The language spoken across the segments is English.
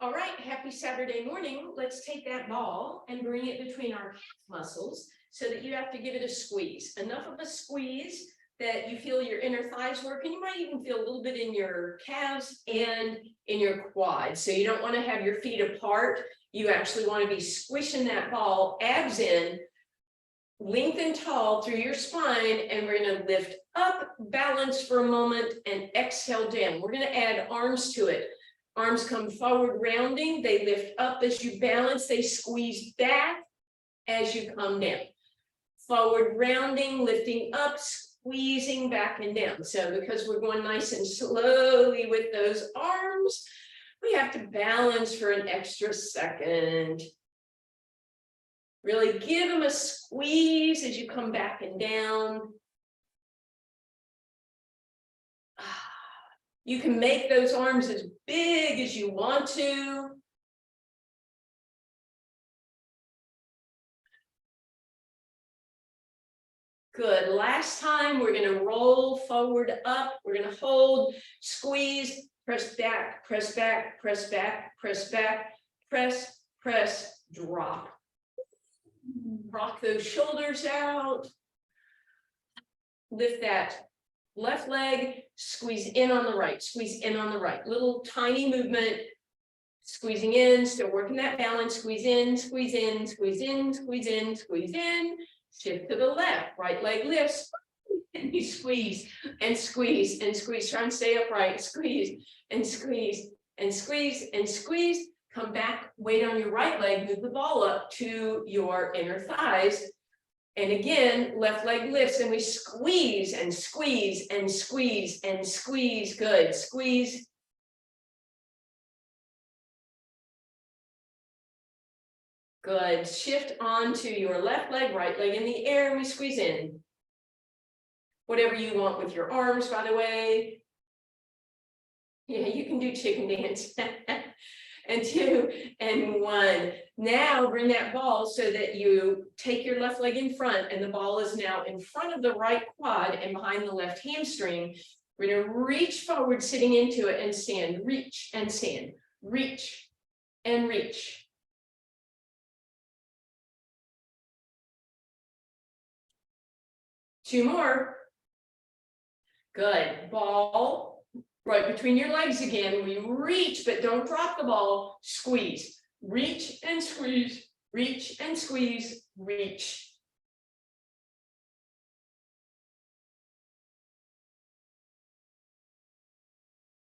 All right, happy Saturday morning. Let's take that ball and bring it between our calf muscles so that you have to give it a squeeze. Enough of a squeeze that you feel your inner thighs work, and you might even feel a little bit in your calves and in your quads. So you don't want to have your feet apart. You actually want to be squishing that ball, abs in, lengthen tall through your spine, and we're going to lift up, balance for a moment, and exhale down. We're going to add arms to it. Arms come forward, rounding. They lift up as you balance. They squeeze back as you come down. Forward, rounding, lifting up, squeezing back and down. So because we're going nice and slowly with those arms, we have to balance for an extra second. Really give them a squeeze as you come back and down. You can make those arms as big as you want to. Good. Last time, we're going to roll forward, up. We're going to hold, squeeze, press back, press back, press back, press back, press, press, drop. Rock those shoulders out. Lift that left leg, squeeze in on the right, squeeze in on the right. Little tiny movement, squeezing in, still working that balance, squeeze in, squeeze in, squeeze in, squeeze in, squeeze in, shift to the left, right leg lifts, and you squeeze and squeeze and squeeze, try and stay upright, squeeze and squeeze and squeeze and squeeze, come back, weight on your right leg, move the ball up to your inner thighs. And again, left leg lifts, and we squeeze and squeeze and squeeze and squeeze. Good. Squeeze. Good. Shift onto your left leg, right leg in the air, and we squeeze in. Whatever you want with your arms, by the way. Yeah, you can do chicken dance. And 2 and 1. Now bring that ball so that you take your left leg in front, and the ball is now in front of the right quad and behind the left hamstring. We're going to reach forward, sitting into it, and stand. Reach and stand. Reach and reach. Two more. Good. Ball right between your legs again. We reach, but don't drop the ball. Squeeze. Reach and squeeze. Reach and squeeze. Reach.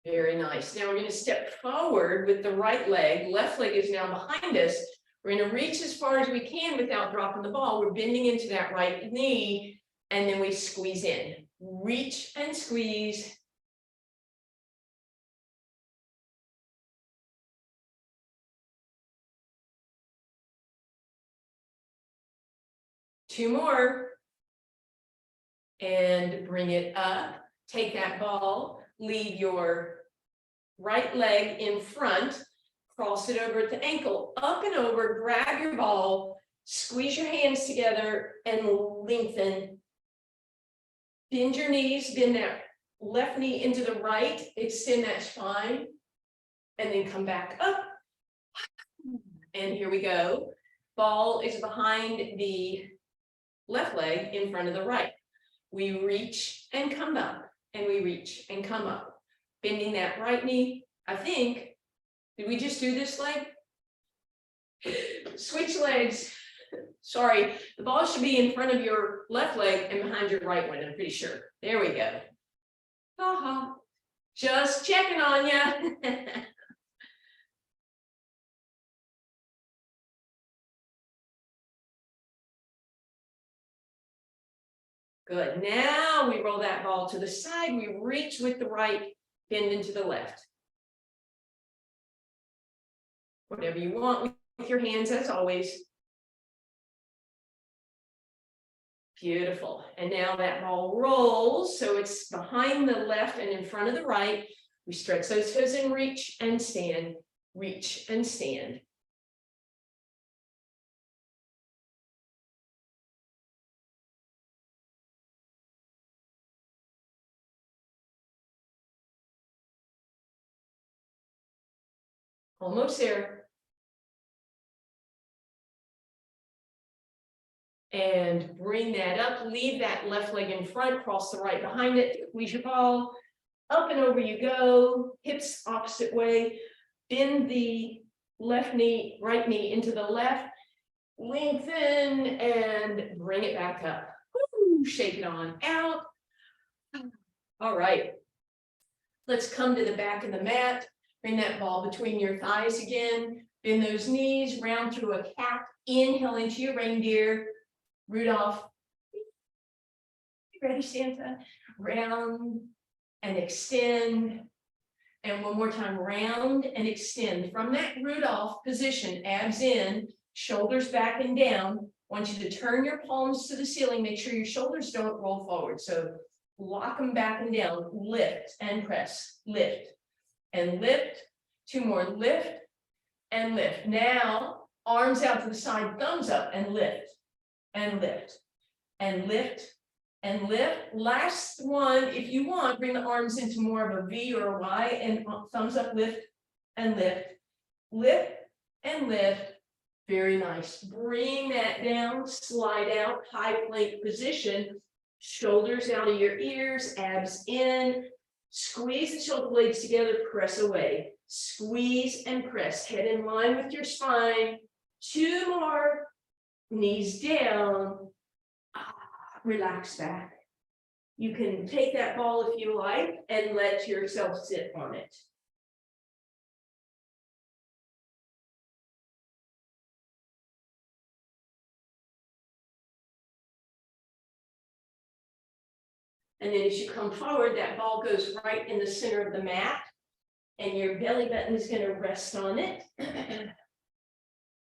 Very nice. Now we're going to step forward with the right leg. Left leg is now behind us. We're going to reach as far as we can without dropping the ball. We're bending into that right knee, and then we squeeze in. Reach and squeeze. Two more. And bring it up. Take that ball. Leave your right leg in front. Cross it over at the ankle. Up and over. Grab your ball. Squeeze your hands together and lengthen. Bend your knees. Bend that left knee into the right. Extend that spine. And then come back up. And here we go. Ball is behind the left leg, in front of the right. We reach and come up, and we reach and come up. Bending that right knee. I think, did we just do this leg? Switch legs. Sorry, the ball should be in front of your left leg and behind your right one, I'm pretty sure. There we go. Just checking on you. Good. Now we roll that ball to the side. We reach with the right, bend into the left. Whatever you want with your hands, as always. Beautiful. And now that ball rolls, so it's behind the left and in front of the right. We stretch those toes and reach and stand. Reach and stand. Almost there. And bring that up, leave that left leg in front, cross the right behind it, squeeze your ball, up and over you go, hips opposite way, bend the left knee, right knee into the left, lengthen and bring it back up. Woo, shake it on out. All right, let's come to the back of the mat, bring that ball between your thighs again, bend those knees, round through a cap, inhale into your reindeer, Rudolph, ready, Santa? Round and extend. And one more time, round and extend. From that Rudolph position, abs in, shoulders back and down. I want you to turn your palms to the ceiling. Make sure your shoulders don't roll forward. So lock them back and down. Lift and press. Lift and lift. Two more. Lift and lift. Now, arms out to the side, thumbs up and lift. And lift, and lift, and lift. Last one, if you want, bring the arms into more of a V or a Y, and thumbs up, lift, and lift. Lift, and lift. Very nice. Bring that down, slide out, high plank position. Shoulders out of your ears, abs in. Squeeze the shoulder blades together, press away. Squeeze and press, head in line with your spine. Two more. Knees down, relax back. You can take that ball if you like and let yourself sit on it. And then as you come forward, that ball goes right in the center of the mat and your belly button is going to rest on it.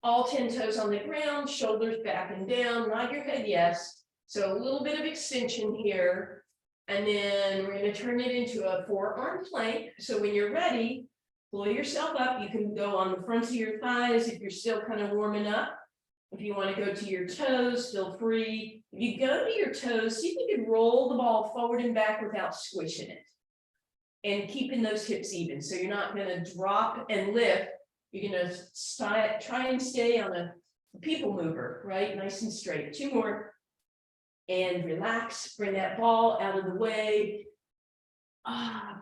All 10 toes on the ground, shoulders back and down, nod your head yes. So a little bit of extension here. And then we're going to turn it into a forearm plank. So when you're ready, pull yourself up. You can go on the fronts of your thighs if you're still kind of warming up. If you want to go to your toes, feel free. If you go to your toes, see if you can roll the ball forward and back without squishing it. And keeping those hips even. So you're not going to drop and lift. You're going to try and stay on a people mover, right? Nice and straight. Two more. And relax. Bring that ball out of the way.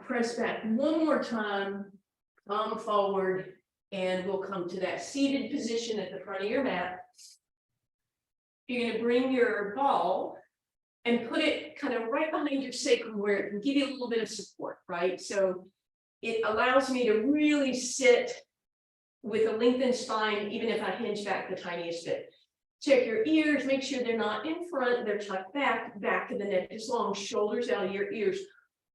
Press back one more time. Come forward. And we'll come to that seated position at the front of your mat. You're going to bring your ball and put it kind of right behind your sacrum where it can give you a little bit of support, right? So it allows me to really sit with a lengthened spine, even if I hinge back the tiniest bit. Check your ears, make sure they're not in front, they're tucked back, back of the neck is long, shoulders out of your ears,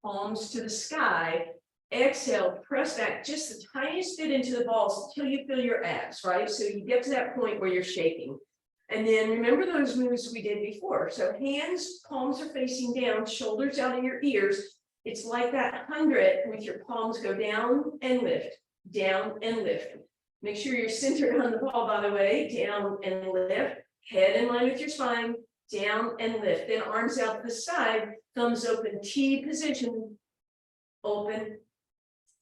palms to the sky. Exhale, press back just the tiniest bit into the balls until you feel your abs, right? So you get to that point where you're shaking. And then remember those moves we did before. So hands, palms are facing down, shoulders out of your ears. It's like that 100 with your palms go down and lift, down and lift. Make sure you're centered on the ball, by the way, down and lift, head in line with your spine, down and lift. Then arms out to the side, thumbs open, T position, open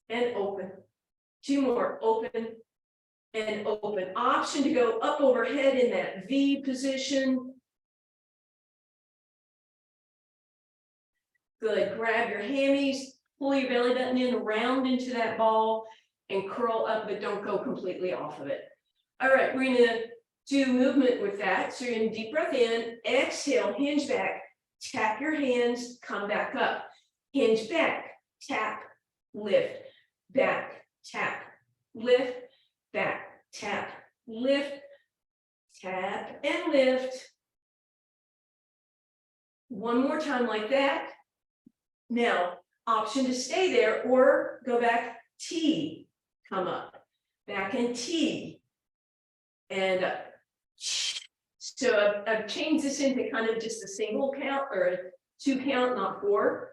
and open. Two more, open and open. Option to go up overhead in that V position. Good, grab your hammies, pull your belly button in, round into that ball and curl up, but don't go completely off of it. All right, we're gonna do movement with that. So you're gonna deep breath in, exhale, hinge back, tap your hands, come back up. Hinge back, tap, lift, back, tap, lift, back, tap, lift, tap, and lift. One more time like that. Now, option to stay there or go back, T, come up, back and T, and up. So I've changed this into kind of just a single count or a 2 count, not 4.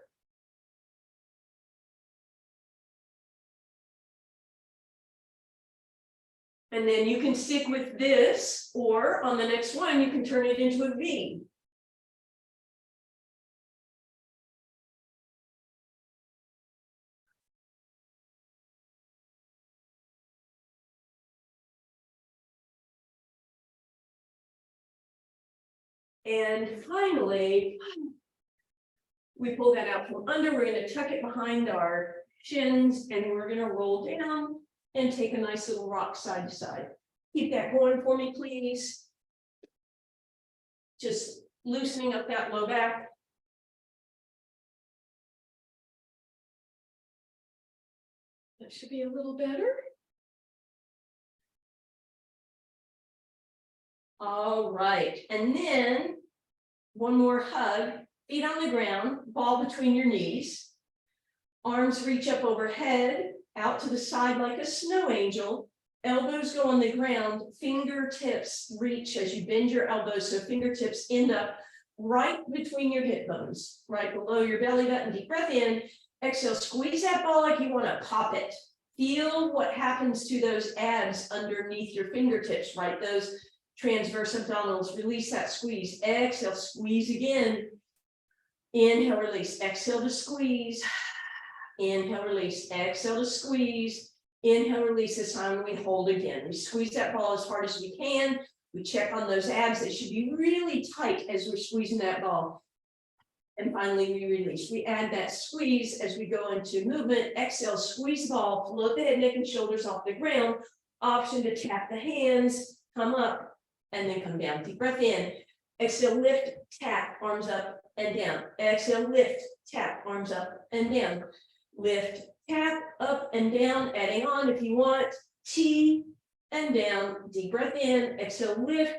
And then you can stick with this, or on the next one, you can turn it into a V. And finally, we pull that out from under. We're going to tuck it behind our shins, and we're going to roll down and take a nice little rock side to side. Keep that going for me, please. Just loosening up that low back. That should be a little better. All right, and then one more hug, feet on the ground, ball between your knees. Arms reach up overhead, out to the side like a snow angel. Elbows go on the ground, fingertips reach as you bend your elbows, so fingertips end up right between your hip bones, right below your belly button. Deep breath in, exhale, squeeze that ball like you want to pop it. Feel what happens to those abs underneath your fingertips, right? Those transverse abdominals, release that squeeze. Exhale, squeeze again. Inhale, release, exhale to squeeze. Inhale, release, exhale to squeeze. Inhale, release. This time we hold again. We squeeze that ball as hard as we can. We check on those abs. They should be really tight as we're squeezing that ball. And finally, we release. We add that squeeze as we go into movement. Exhale, squeeze the ball, float the head, neck, and shoulders off the ground. Option to tap the hands, come up, and then come down. Deep breath in. Exhale, lift, tap, arms up and down. Exhale, lift, tap, arms up and down. Lift, tap, up and down, adding on if you want. T and down. Deep breath in. Exhale, lift.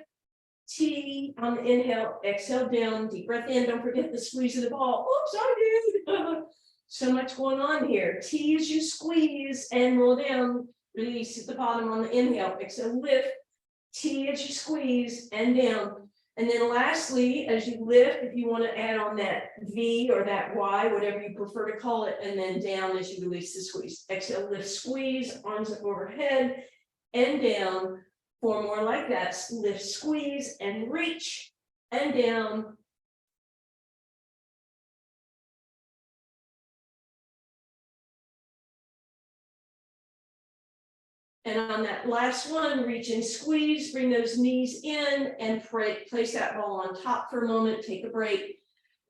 T on the inhale. Exhale, down. Deep breath in. Don't forget the squeeze of the ball. Oops, I did. So much going on here. T as you squeeze and roll down. Release at the bottom on the inhale. Exhale, lift. T as you squeeze and down. And then lastly, as you lift, if you want to add on that V or that Y, whatever you prefer to call it, and then down as you release the squeeze. Exhale, lift, squeeze, arms up overhead and down. 4 more like that. Lift, squeeze, and reach and down. And on that last one, reach and squeeze, bring those knees in and place that ball on top for a moment, take a break.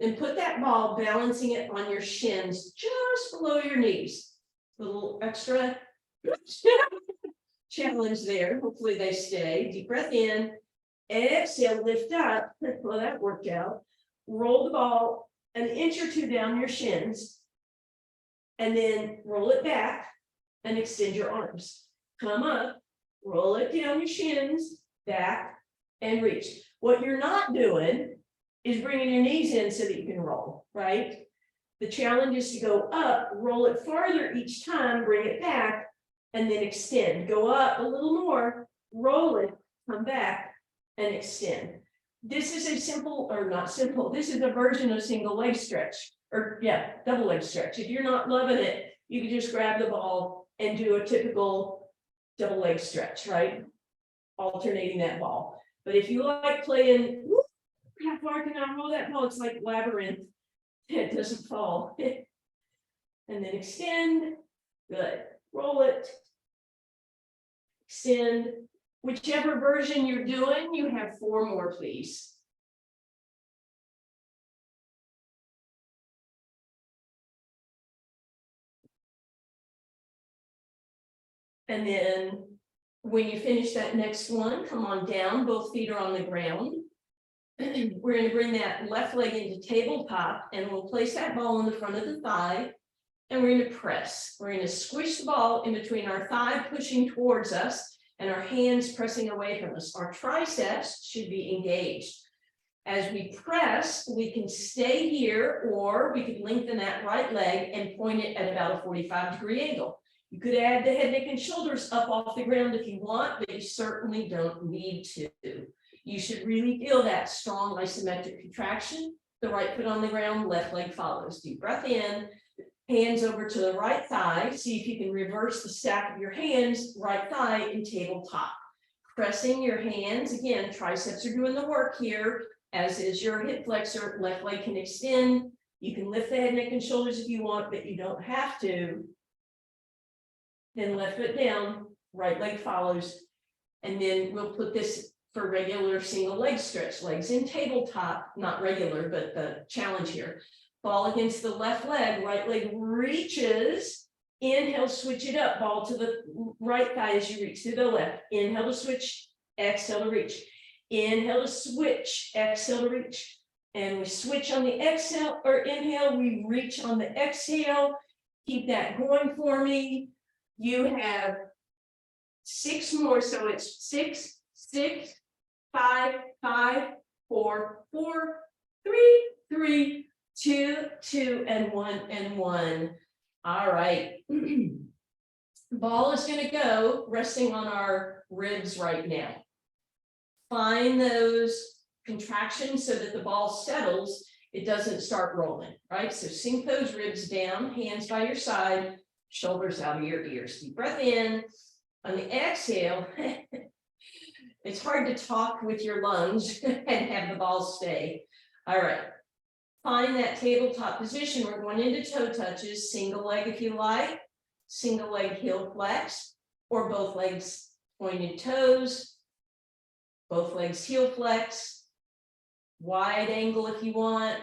Then put that ball, balancing it on your shins, just below your knees. A little extra challenge there. Hopefully they stay. Deep breath in, exhale, lift up. Well, that worked out. Roll the ball an inch or two down your shins, and then roll it back and extend your arms. Come up, roll it down your shins, back, and reach. What you're not doing is bringing your knees in so that you can roll, right? The challenge is to go up, roll it farther each time, bring it back, and then extend. Go up a little more, roll it, come back, and extend. This is a simple, or not simple, this is a version of single leg stretch, or yeah, double leg stretch. If you're not loving it, you can just grab the ball and do a typical double leg stretch, right? Alternating that ball. But if you like playing, whoop, how far can I roll that ball? It's like labyrinth. It doesn't fall. And then extend. Good. Roll it. Extend. Whichever version you're doing, you have 4 more, please. And then when you finish that next one, come on down, both feet are on the ground. We're going to bring that left leg into tabletop, and we'll place that ball in the front of the thigh, and we're going to press. We're going to squish the ball in between our thigh pushing towards us and our hands pressing away from us. Our triceps should be engaged. As we press, we can stay here, or we could lengthen that right leg and point it at about a 45-degree angle. You could add the head, neck, and shoulders up off the ground if you want, but you certainly don't need to. You should really feel that strong isometric contraction. The right foot on the ground, left leg follows. Deep breath in, hands over to the right thigh. See if you can reverse the stack of your hands, right thigh in tabletop. Pressing your hands, again, triceps are doing the work here, as is your hip flexor. Left leg can extend. You can lift the head, neck, and shoulders if you want, but you don't have to. Then left foot down, right leg follows. And then we'll put this for regular single leg stretch, legs in tabletop, not regular, but the challenge here. Ball against the left leg, right leg reaches, inhale, switch it up, ball to the right thigh as you reach to the left, inhale to switch, exhale to reach, inhale to switch, exhale to reach, and we switch on the exhale or inhale, we reach on the exhale, keep that going for me. You have 6 more, so it's 6, 6, 5, 5, 4, 4, 3, 3, 2, 2, and 1. All right. Ball is going to go resting on our ribs right now. Find those contractions so that the ball settles. It doesn't start rolling, right? So sink those ribs down, hands by your side, shoulders out of your ears. Deep breath in. On the exhale, it's hard to talk with your lungs and have the ball stay. All right. Find that tabletop position. We're going into toe touches, single leg if you like, single leg heel flex, or both legs pointed toes, both legs heel flex, wide angle if you want.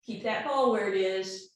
Keep that ball where it is.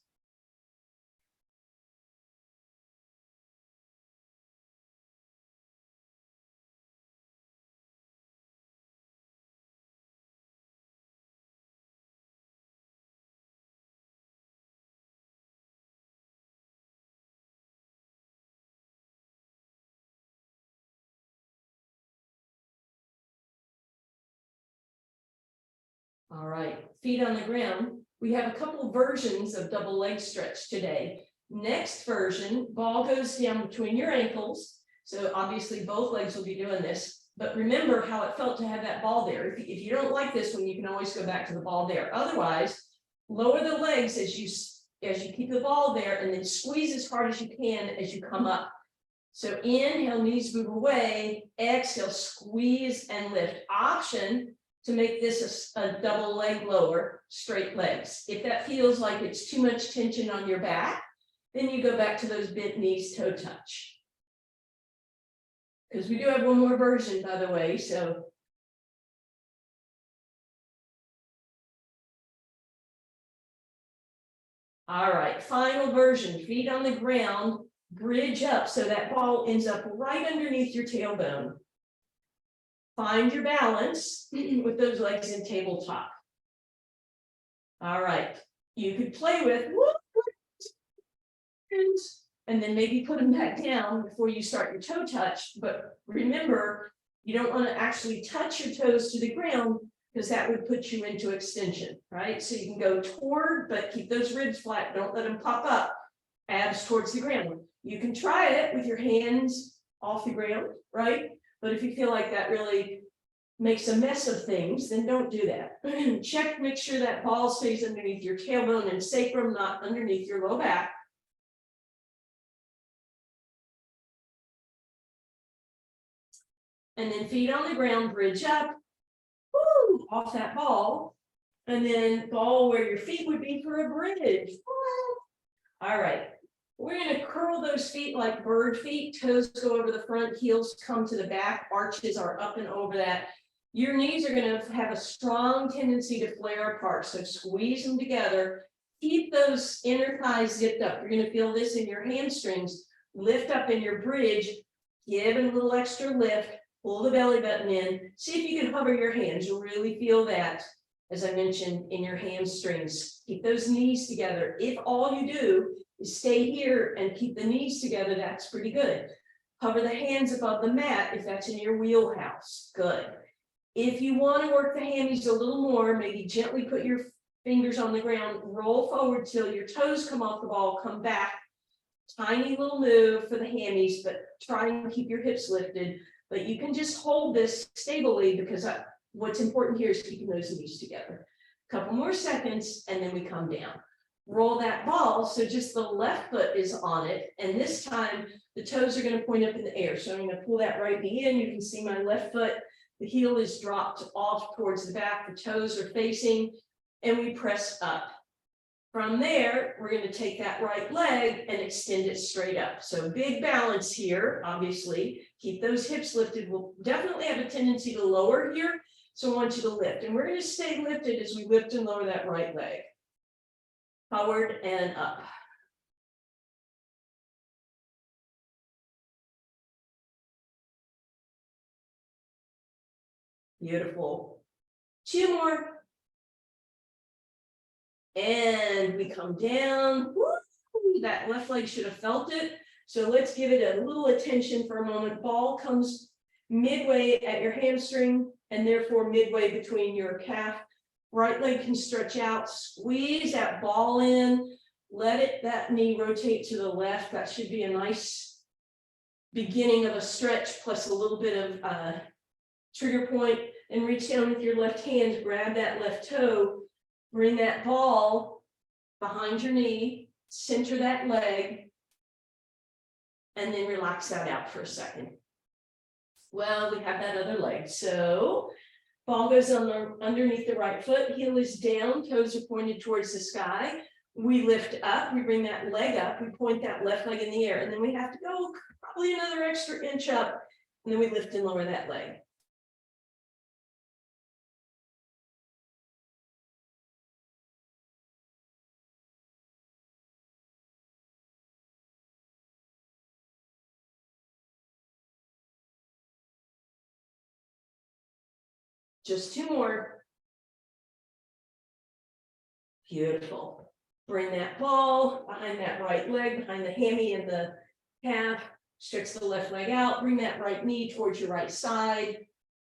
All right, feet on the ground. We have a couple versions of double leg stretch today. Next version, ball goes down between your ankles. So obviously both legs will be doing this, but remember how it felt to have that ball there. If you don't like this one, you can always go back to the ball there. Otherwise, lower the legs as you keep the ball there and then squeeze as hard as you can as you come up. So inhale, knees move away, exhale, squeeze and lift. Option to make this a double leg lower, straight legs. If that feels like it's too much tension on your back, then you go back to those bent knees, toe touch. Because we do have one more version, by the way, so. All right, final version, feet on the ground, bridge up so that ball ends up right underneath your tailbone. Find your balance with those legs in tabletop. All right, you could play with and then maybe put them back down before you start your toe touch. But remember, you don't want to actually touch your toes to the ground because that would put you into extension, right? So you can go toward, but keep those ribs flat. Don't let them pop up. Abs towards the ground. You can try it with your hands off the ground, right? But if you feel like that really makes a mess of things, then don't do that. Check, make sure that ball stays underneath your tailbone and sacrum, not underneath your low back. And then feet on the ground, bridge up, woo, off that ball. And then ball where your feet would be for a bridge. All right. We're going to curl those feet like bird feet. Toes go over the front, heels come to the back, arches are up and over that. Your knees are going to have a strong tendency to flare apart. So squeeze them together. Keep those inner thighs zipped up. You're going to feel this in your hamstrings. Lift up in your bridge. Give it a little extra lift. Pull the belly button in. See if you can hover your hands. You'll really feel that, as I mentioned, in your hamstrings. Keep those knees together. If all you do is stay here and keep the knees together, that's pretty good. Hover the hands above the mat if that's in your wheelhouse. Good. If you want to work the hammies a little more, maybe gently put your fingers on the ground, roll forward till your toes come off the ball, come back. Tiny little move for the hammies, but try and keep your hips lifted. But you can just hold this stably because what's important here is keeping those knees together. A couple more seconds and then we come down. Roll that ball so just the left foot is on it, and this time the toes are going to point up in the air. So I'm going to pull that right knee in. You can see my left foot, the heel is dropped off towards the back, the toes are facing, and we press up. From there, we're going to take that right leg and extend it straight up. So big balance here, obviously. Keep those hips lifted. We'll definitely have a tendency to lower here. So I want you to lift. And we're going to stay lifted as we lift and lower that right leg. Forward and up. Beautiful. 2 more. And we come down. Woo! That left leg should have felt it. So let's give it a little attention for a moment. Ball comes midway at your hamstring and therefore midway between your calf. Right leg can stretch out, squeeze that ball in, let it, that knee rotate to the left. That should be a nice beginning of a stretch plus a little bit of trigger point, and reach down with your left hand, grab that left toe, bring that ball behind your knee, center that leg, and then relax that out for a second. Well, we have that other leg. So ball goes underneath the right foot, heel is down, toes are pointed towards the sky. We lift up, we bring that leg up, we point that left leg in the air, and then we have to go probably another extra inch up, and then we lift and lower that leg. Just 2 more. Beautiful. Bring that ball behind that right leg, behind the hammy and the calf. Stretch the left leg out. Bring that right knee towards your right side.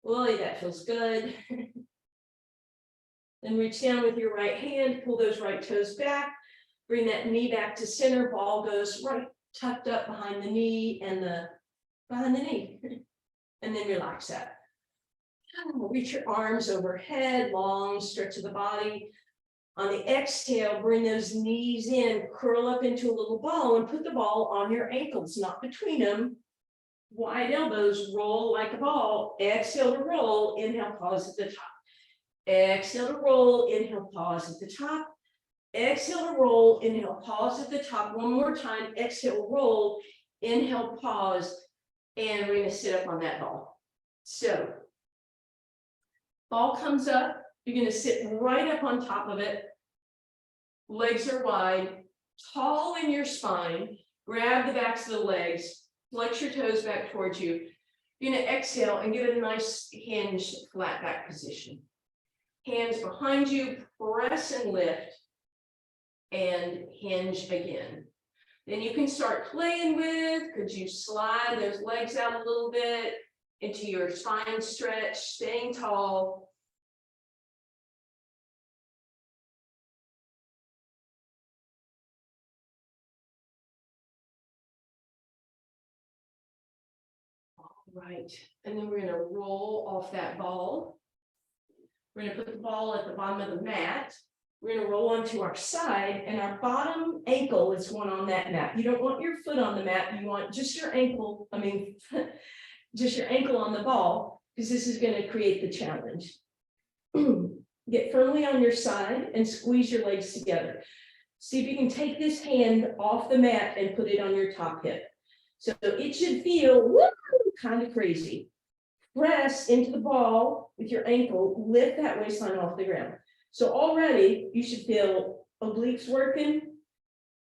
Boy, that feels good. Then reach down with your right hand. Pull those right toes back. Bring that knee back to center. Ball goes right tucked up behind the knee and behind the knee. And then relax that. Reach your arms overhead, long stretch of the body. On the exhale, bring those knees in, curl up into a little ball and put the ball on your ankles, not between them. Wide elbows, roll like a ball. Exhale to roll, inhale, pause at the top. Exhale to roll, inhale, pause at the top. Exhale to roll, inhale, pause at the top. One more time, exhale, roll, inhale, pause, and we're going to sit up on that ball. So ball comes up, you're going to sit right up on top of it. Legs are wide, tall in your spine. Grab the backs of the legs, flex your toes back towards you. You're going to exhale and give it a nice hinge, flat back position. Hands behind you, press and lift, and hinge again. Then you can start playing with, could you slide those legs out a little bit into your spine stretch, staying tall. All right, and then we're going to roll off that ball. We're going to put the ball at the bottom of the mat. We're going to roll onto our side, and our bottom ankle is one on that mat. You don't want your foot on the mat. You want just your ankle, just your ankle on the ball, because this is going to create the challenge. Get firmly on your side and squeeze your legs together. See if you can take this hand off the mat and put it on your top hip. So it should feel kind of crazy. Press into the ball with your ankle, lift that waistline off the ground. So already you should feel obliques working.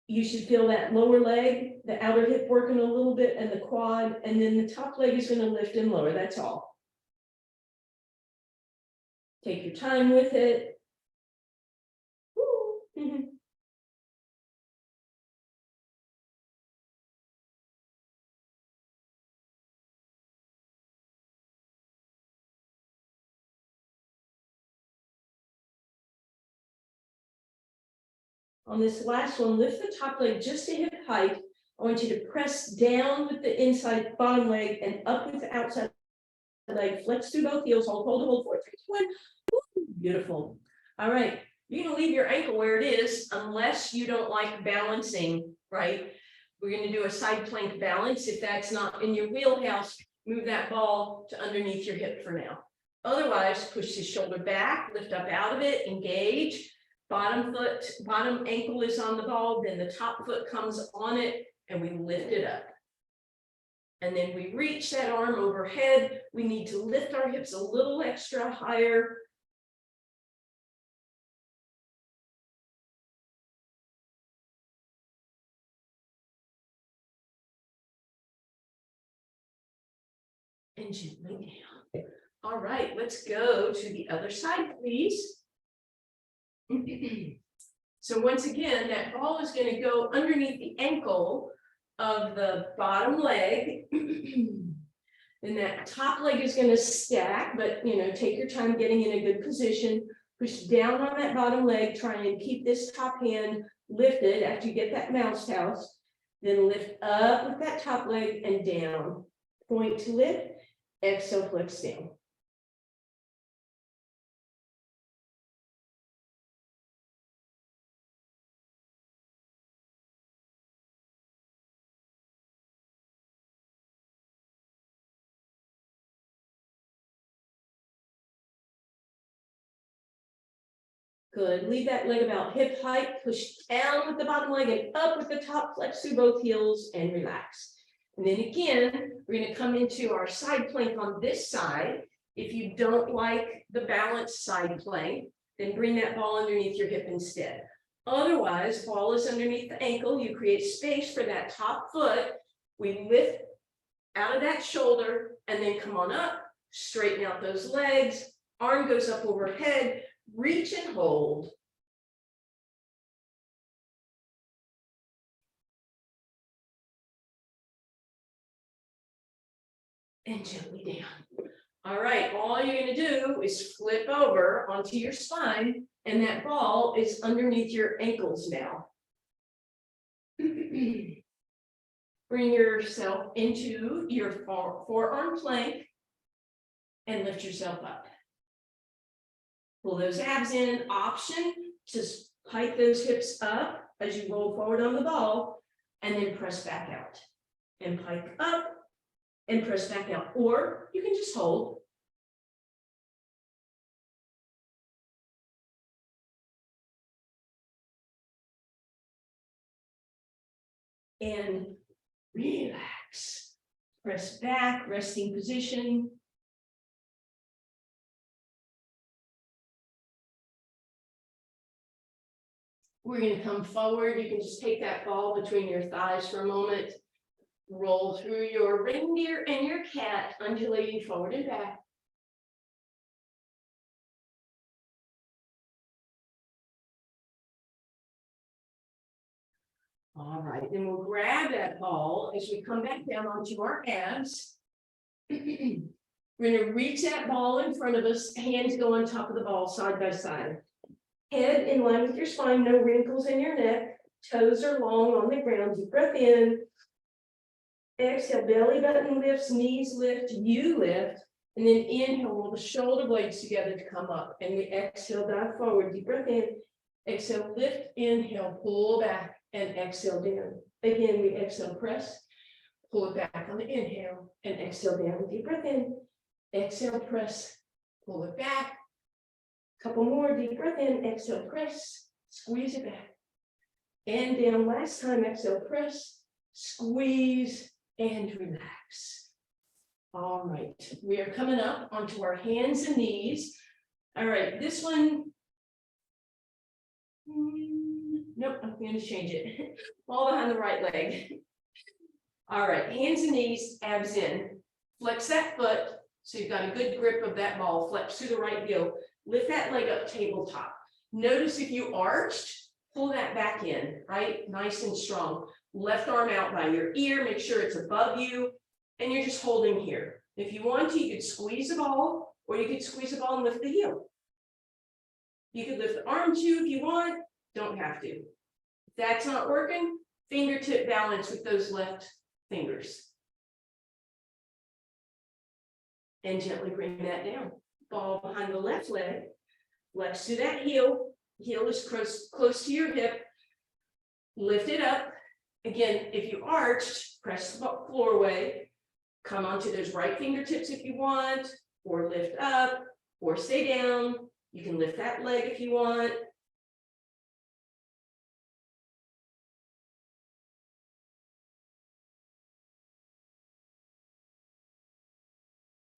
You should feel that lower leg, the outer hip working a little bit, and the quad, and then the top leg is going to lift and lower. That's all. Take your time with it. On this last one, lift the top leg just to hip height. I want you to press down with the inside bottom leg and up with the outside leg. Flex through both heels. Hold, 4, 3, 2, 1. Beautiful. All right. You're going to leave your ankle where it is unless you don't like balancing, right? We're going to do a side plank balance. If that's not in your wheelhouse, move that ball to underneath your hip for now. Otherwise, push the shoulder back, lift up out of it, engage. bottom ankle is on the ball, then the top foot comes on it, and we lift it up. And then we reach that arm overhead. We need to lift our hips a little extra higher. And gently down. All right, let's go to the other side, please. So once again, that ball is going to go underneath the ankle of the bottom leg. And that top leg is going to stack, but take your time getting in a good position. Push down on that bottom leg, try and keep this top hand lifted after you get that mouse house. Then lift up with that top leg and down. Point to lift, exhale, flex down. Good. Leave that leg about hip height. Push down with the bottom leg and up with the top. Flex through both heels and relax. And then again, we're going to come into our side plank on this side. If you don't like the balanced side plank, then bring that ball underneath your hip instead. Otherwise, ball is underneath the ankle. You create space for that top foot. We lift out of that shoulder and then come on up. Straighten out those legs. Arm goes up overhead. Reach and hold. And gently down. All right, all you're going to do is flip over onto your spine, and that ball is underneath your ankles now. Bring yourself into your forearm plank and lift yourself up. Pull those abs in. Option to hike those hips up as you roll forward on the ball, and then press back out. And pike up and press back out. Or you can just hold. And relax. Press back, resting position. We're going to come forward. You can just take that ball between your thighs for a moment. Roll through your reindeer and your cat, undulating forward and back. All right, then we'll grab that ball as we come back down onto our abs. We're going to reach that ball in front of us. Hands go on top of the ball, side by side. Head in line with your spine, no wrinkles in your neck. Toes are long on the ground. Deep breath in. Exhale, belly button lifts, knees lift, you lift. And then inhale, roll the shoulder blades together to come up. And we exhale, dive forward. Deep breath in. Exhale, lift, inhale, pull back, and exhale down. Again, we exhale, press. Pull it back on the inhale, and exhale down. Deep breath in. Exhale, press. Pull it back. Couple more, deep breath in, exhale, press, squeeze it back. And down, last time, exhale, press, squeeze, and relax. All right, we are coming up onto our hands and knees. All right, this one, nope, I'm going to change it. Ball behind the right leg. All right, hands and knees, abs in. Flex that foot, so you've got a good grip of that ball. Flex through the right heel. Lift that leg up tabletop. Notice if you arched, pull that back in, right? Nice and strong. Left arm out by your ear, make sure it's above you, and you're just holding here. If you want to, you could squeeze the ball, or you could squeeze the ball and lift the heel. You could lift the arm too if you want, don't have to. If that's not working, fingertip balance with those left fingers. And gently bring that down. Ball behind the left leg, flex to that heel. Heel is close to your hip. Lift it up. Again, if you arched, press the floor away. Come onto those right fingertips if you want, or lift up, or stay down. You can lift that leg if you want.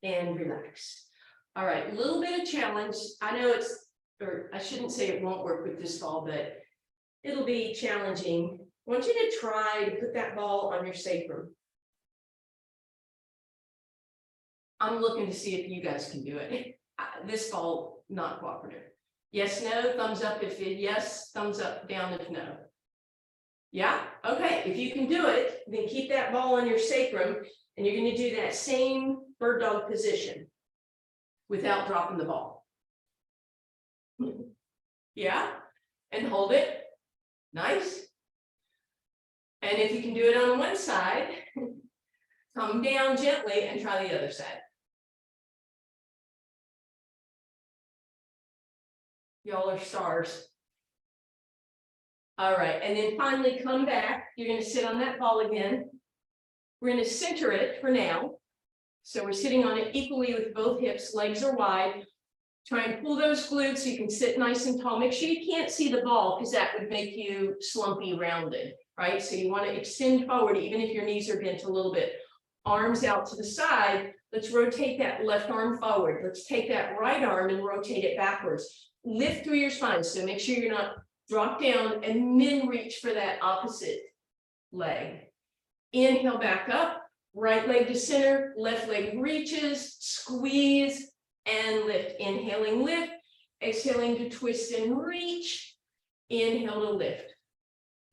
and relax. All right, a little bit of challenge. I know or I shouldn't say it won't work with this ball, but it'll be challenging. I want you to try to put that ball on your sacrum. I'm looking to see if you guys can do it. This ball, not cooperative. Yes, no, thumbs up if yes, thumbs up, down if no. Yeah, okay, if you can do it, then keep that ball on your sacrum and you're going to do that same bird dog position without dropping the ball. Yeah, and hold it. Nice. And if you can do it on one side, come down gently and try the other side. Y'all are stars. All right, and then finally come back. You're going to sit on that ball again. We're going to center it for now. So we're sitting on it equally with both hips, legs are wide. Try and pull those glutes so you can sit nice and tall. Make sure you can't see the ball because that would make you slumpy rounded, right? So you want to extend forward even if your knees are bent a little bit. Arms out to the side. Let's rotate that left arm forward. Let's take that right arm and rotate it backwards. Lift through your spine. So make sure you're not drop down and then reach for that opposite leg. Inhale back up. Right leg to center. Left leg reaches. Squeeze. And lift, inhaling, lift, exhaling to twist and reach, inhale to lift,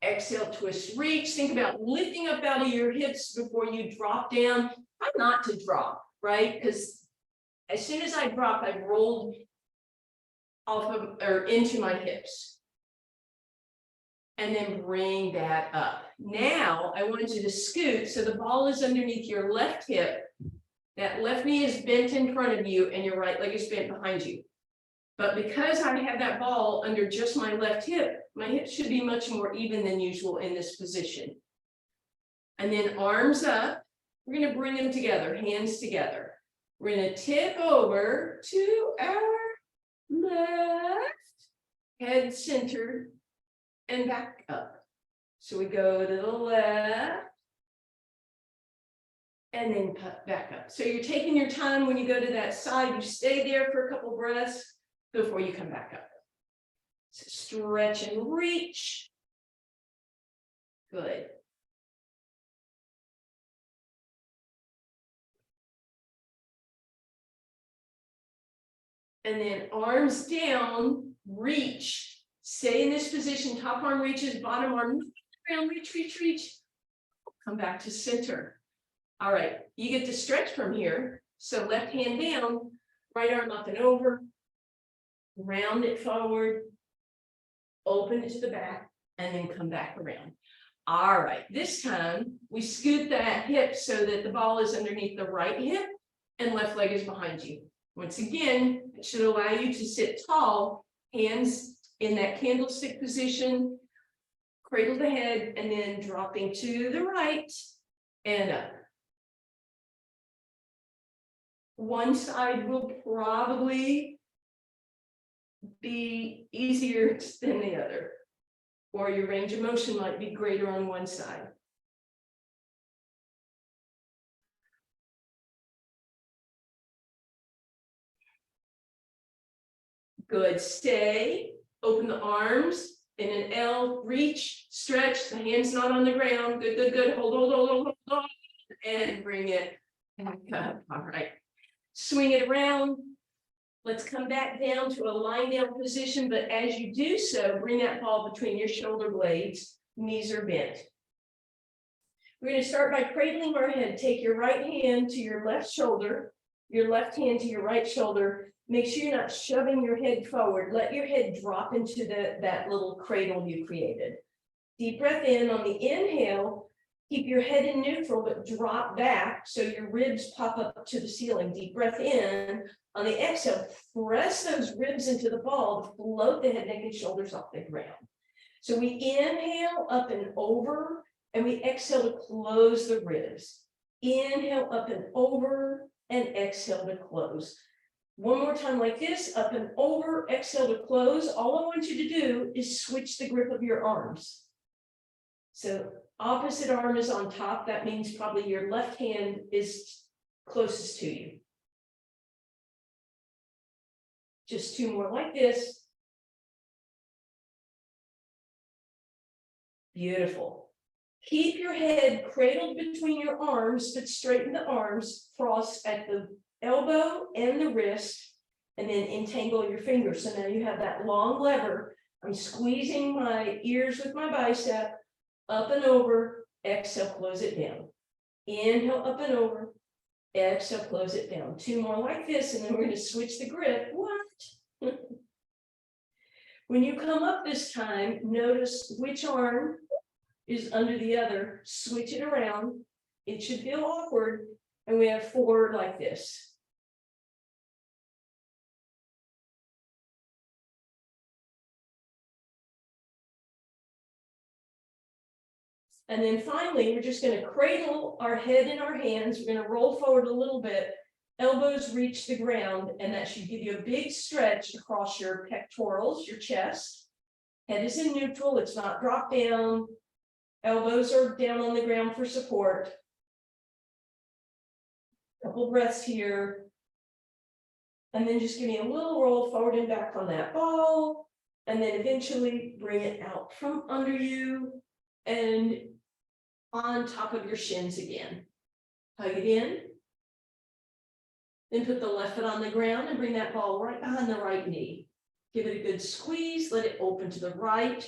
exhale, twist, reach. Think about lifting up out of your hips before you drop down. Try not to drop, right? Because as soon as I drop, I rolled off of or into my hips. And then bring that up. Now I want you to scoot so the ball is underneath your left hip. That left knee is bent in front of you and your right leg is bent behind you. But because I have that ball under just my left hip, my hips should be much more even than usual in this position. And then arms up. We're going to bring them together, hands together. We're going to tip over to our left, head centered, and back up. So we go to the left. And then back up. So you're taking your time when you go to that side. You stay there for a couple breaths before you come back up. So stretch and reach. Good. And then arms down, reach. Stay in this position. Top arm reaches, bottom arm down, reach, reach, reach. Come back to center. All right, you get to stretch from here. So left hand down, right arm up and over, round it forward, open it to the back, and then come back around. All right, this time we scoot that hip so that the ball is underneath the right hip and left leg is behind you. Once again, it should allow you to sit tall, hands in that candlestick position, cradle the head, and then dropping to the right and up. One side will probably be easier than the other, or your range of motion might be greater on one side. Good, stay, open the arms in an L, reach, stretch, the hands not on the ground, good, good, good, hold, and bring it back up, all right. Swing it around. Let's come back down to a lying down position, but as you do so, bring that ball between your shoulder blades, knees are bent. We're going to start by cradling our head. Take your right hand to your left shoulder, your left hand to your right shoulder. Make sure you're not shoving your head forward. Let your head drop into that little cradle you created. Deep breath in. On the inhale, keep your head in neutral, but drop back so your ribs pop up to the ceiling. Deep breath in. On the exhale, press those ribs into the ball to float the head, neck, and shoulders off the ground. So we inhale up and over, and we exhale to close the ribs. Inhale up and over, and exhale to close. One more time like this, up and over, exhale to close. All I want you to do is switch the grip of your arms. So opposite arm is on top. That means probably your left hand is closest to you. Just 2 more like this. Beautiful. Keep your head cradled between your arms, but straighten the arms, cross at the elbow and the wrist, and then entangle your fingers. So now you have that long lever. I'm squeezing my ears with my bicep, up and over, exhale, close it down. Inhale, up and over, exhale, close it down. 2 more like this, and then we're going to switch the grip. What? When you come up this time, notice which arm is under the other, switch it around. It should feel awkward, and we have 4 like this. And then finally, we're just going to cradle our head in our hands. We're going to roll forward a little bit, elbows reach the ground, and that should give you a big stretch across your pectorals, your chest. Head is in neutral, it's not dropped down. Elbows are down on the ground for support. Couple breaths here. And then just give me a little roll forward and back on that ball. And then eventually bring it out from under you and on top of your shins again. Hug it in. Then put the left foot on the ground and bring that ball right behind the right knee. Give it a good squeeze, let it open to the right.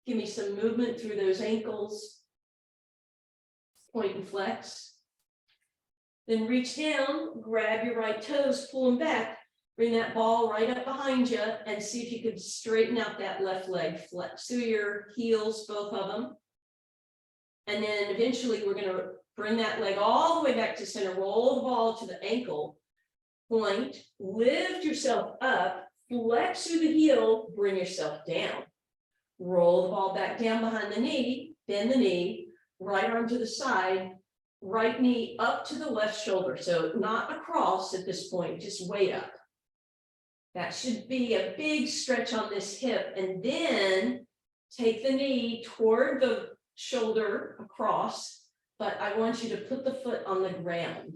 Give me some movement through those ankles. Point and flex. Then reach down, grab your right toes, pull them back. Bring that ball right up behind you and see if you could straighten out that left leg. Flex through your heels, both of them. And then eventually we're going to bring that leg all the way back to center. Roll the ball to the ankle. Point, lift yourself up, flex through the heel, bring yourself down. Roll the ball back down behind the knee, bend the knee, right arm to the side, right knee up to the left shoulder. So not across at this point, just way up. That should be a big stretch on this hip. And then take the knee toward the shoulder across, but I want you to put the foot on the ground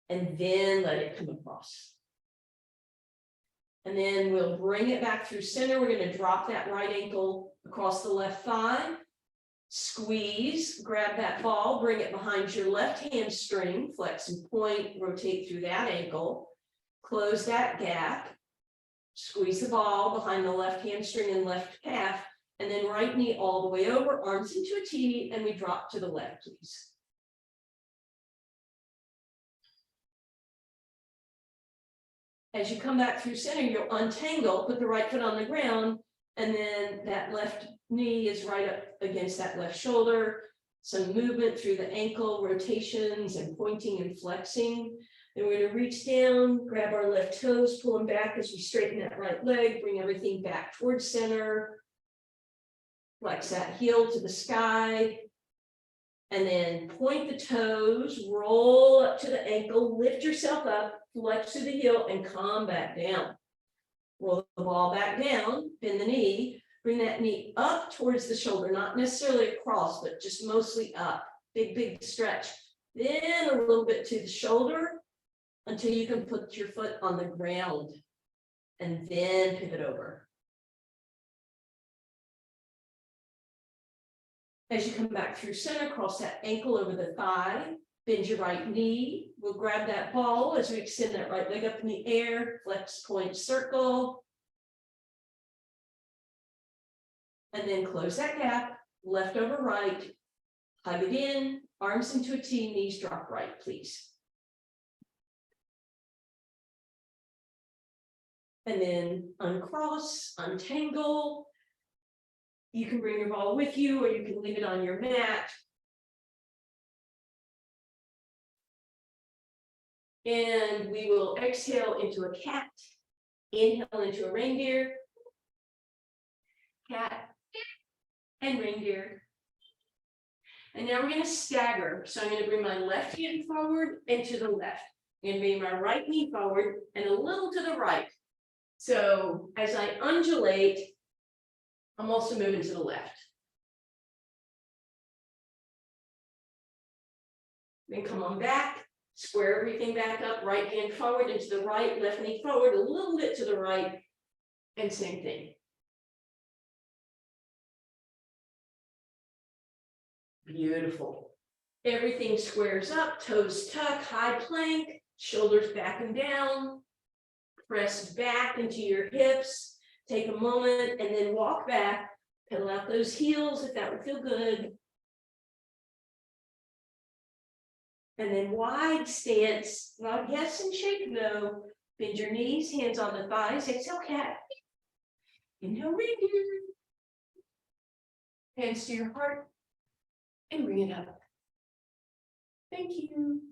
and then let it come across. And then we'll bring it back through center. We're going to drop that right ankle across the left thigh. Squeeze, grab that ball, bring it behind your left hamstring, flex and point, rotate through that ankle, close that gap, squeeze the ball behind the left hamstring and left calf, and then right knee all the way over, arms into a T, and we drop to the left, please. As you come back through center, you'll untangle, put the right foot on the ground, and then that left knee is right up against that left shoulder. Some movement through the ankle, rotations and pointing and flexing. Then we're going to reach down, grab our left toes, pull them back as we straighten that right leg, bring everything back towards center. Flex that heel to the sky. And then point the toes, roll up to the ankle, lift yourself up, flex to the heel, and come back down. Roll the ball back down, bend the knee, bring that knee up towards the shoulder, not necessarily across, but just mostly up. Big, big stretch. Then a little bit to the shoulder until you can put your foot on the ground and then pivot over. As you come back through center, cross that ankle over the thigh, bend your right knee. We'll grab that ball as we extend that right leg up in the air, flex, point, circle. And then close that gap, left over right, hug it in, arms into a T, knees drop right, please. And then uncross, untangle. You can bring your ball with you or you can leave it on your mat. And we will exhale into a cat, inhale into a reindeer, cat, and reindeer. And now we're going to stagger. So I'm going to bring my left hand forward and to the left. I'm going to bring my right knee forward and a little to the right. So as I undulate, I'm also moving to the left. Then come on back, Square everything back up, right hand forward and to the right, left knee forward, a little bit to the right, and same thing. Beautiful. Everything squares up, toes tuck, high plank, shoulders back and down, press back into your hips, take a moment and then walk back, pedal out those heels if that would feel good. And then wide stance, not yes and shake, no. Bend your knees, hands on the thighs, exhale cat. Inhale reindeer. Hands to your heart and bring it up. Thank you.